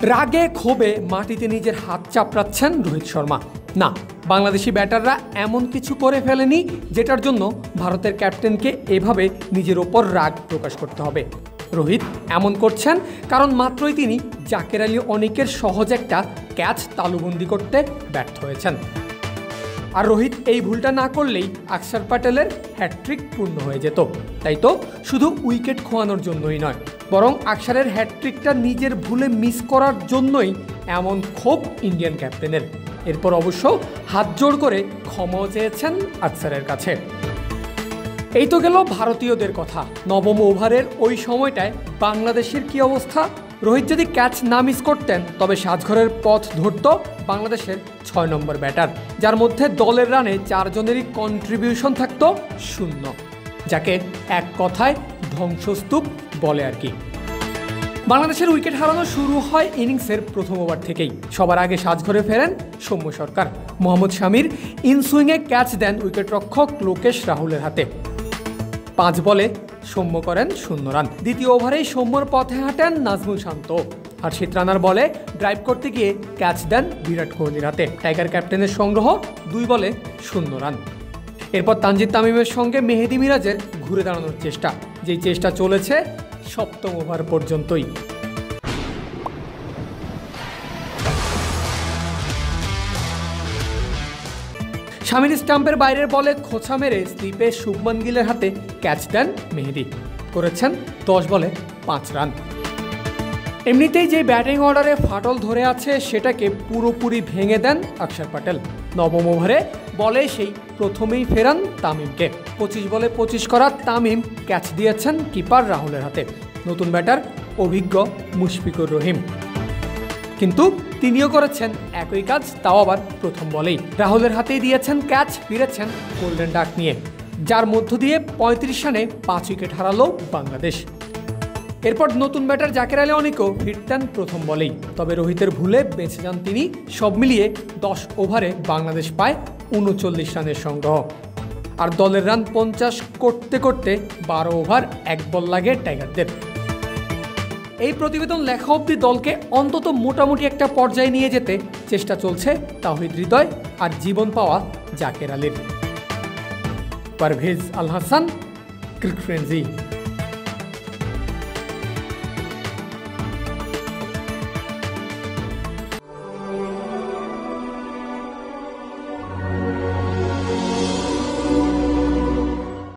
রাগে ক্ষোভে মাটিতে নিজের হাত চাপড়াচ্ছেন রোহিত শর্মা। না, বাংলাদেশি ব্যাটাররা এমন কিছু করে ফেলেনি যেটার জন্য ভারতের ক্যাপ্টেনকে এভাবে নিজের ওপর রাগ প্রকাশ করতে হবে। রোহিত এমন করছেন কারণ মাত্রই তিনি জাকের আলী অনিকের সহজ একটা ক্যাচ তালুবন্দি করতে ব্যর্থ হয়েছেন। আর রোহিত এই ভুলটা না করলেই অক্ষর প্যাটেলের হ্যাটট্রিক পূর্ণ হয়ে যেত। তাই তো শুধু উইকেট খোয়ানোর জন্যই নয়, বরং অক্ষরের হ্যাটট্রিকটা নিজের ভুলে মিস করার জন্যই এমন ক্ষোভ ইন্ডিয়ান ক্যাপ্টেনের। এরপর অবশ্য হাত জোড় করে ক্ষমাও চেয়েছেন অক্ষরের কাছে। এই তো গেল ভারতীয়দের কথা। নবম ওভারের ওই সময়টায় বাংলাদেশের কি অবস্থা? রোহিত যদি ক্যাচ না মিস করতেন তবে সাজঘরের পথ ধরত বাংলাদেশের ৬ নম্বর ব্যাটার, যার মধ্যে দলের রানে ৪ জনেরই কন্ট্রিবিউশন থাকত 0, যাকে এক কথায় ধ্বংসস্তূপ বলে আর কি। বাংলাদেশের উইকেট হারানো শুরু হয় ইনিংসের প্রথম ওভার থেকেই। সবার আগে সাজঘরে ফেরেন সৌম্য সরকার। মোহাম্মদ শামির ইনসুইংয়ে ক্যাচ দেন উইকেটরক্ষক লোকেশ রাহুলের হাতে। 5 বলে সৌম্য করেন 0 রান। দ্বিতীয় ওভারেই সৌম্যর পথে হাঁটেন নাজমুল শান্ত। হর্ষিত রানার বলে ড্রাইভ করতে গিয়ে ক্যাচ দেন বিরাট কোহলির হাতে। টাইগার ক্যাপ্টেনের সংগ্রহ 2 বলে 0 রান। এরপর তানজিদ তামিমের সঙ্গে মেহেদী মিরাজের ঘুরে দাঁড়ানোর চেষ্টা, যেই চেষ্টা চলেছে 7ম ওভার পর্যন্তই। শামির স্টাম্পের বাইরের বলে খোঁচা মেরে স্লিপে শুভমান গিলের হাতে ক্যাচ দেন মেহেদী। করেছেন 10 বলে 5 রান। এমনিতেই যে ব্যাটিং অর্ডারে ফাটল ধরে আছে সেটাকে পুরোপুরি ভেঙে দেন অক্ষর প্যাটেল। নবম ওভারে বলে সেই প্রথমেই ফেরান তামিমকে। 25 বলে 25 করা তামিম ক্যাচ দিয়েছেন কিপার রাহুলের হাতে। নতুন ব্যাটার অভিজ্ঞ মুশফিকুর রহিম, কিন্তু তিনিও করেছেন একই কাজ, তাও আবার প্রথম বলেই। রাহুলের হাতেই দিয়েছেন ক্যাচ, ফিরেছেন গোল্ডেন ডাক নিয়ে, যার মধ্য দিয়ে 35 রানে 5 উইকেট হারালো বাংলাদেশ। এরপর নতুন ব্যাটার জাকের আলী অনিকও ফিরতেন প্রথম বলেই, তবে রোহিতের ভুলে বেঁচে যান তিনি। সব মিলিয়ে 10 ওভারে বাংলাদেশ পায় 39 রানের সংগ্রহ। আর দলের রান 50 করতে করতে 12 ওভার 1 বল লাগে টাইগারদের। এই প্রতিবেদন লেখা অবধি দলকে অন্তত মোটামুটি একটা পর্যায়ে নিয়ে যেতে চেষ্টা চলছে তাওহিদ হৃদয় আর জীবন পাওয়া জাকের আলীর। পারভেজ আল হাসান, ক্রিক ফ্রেন্ডজি।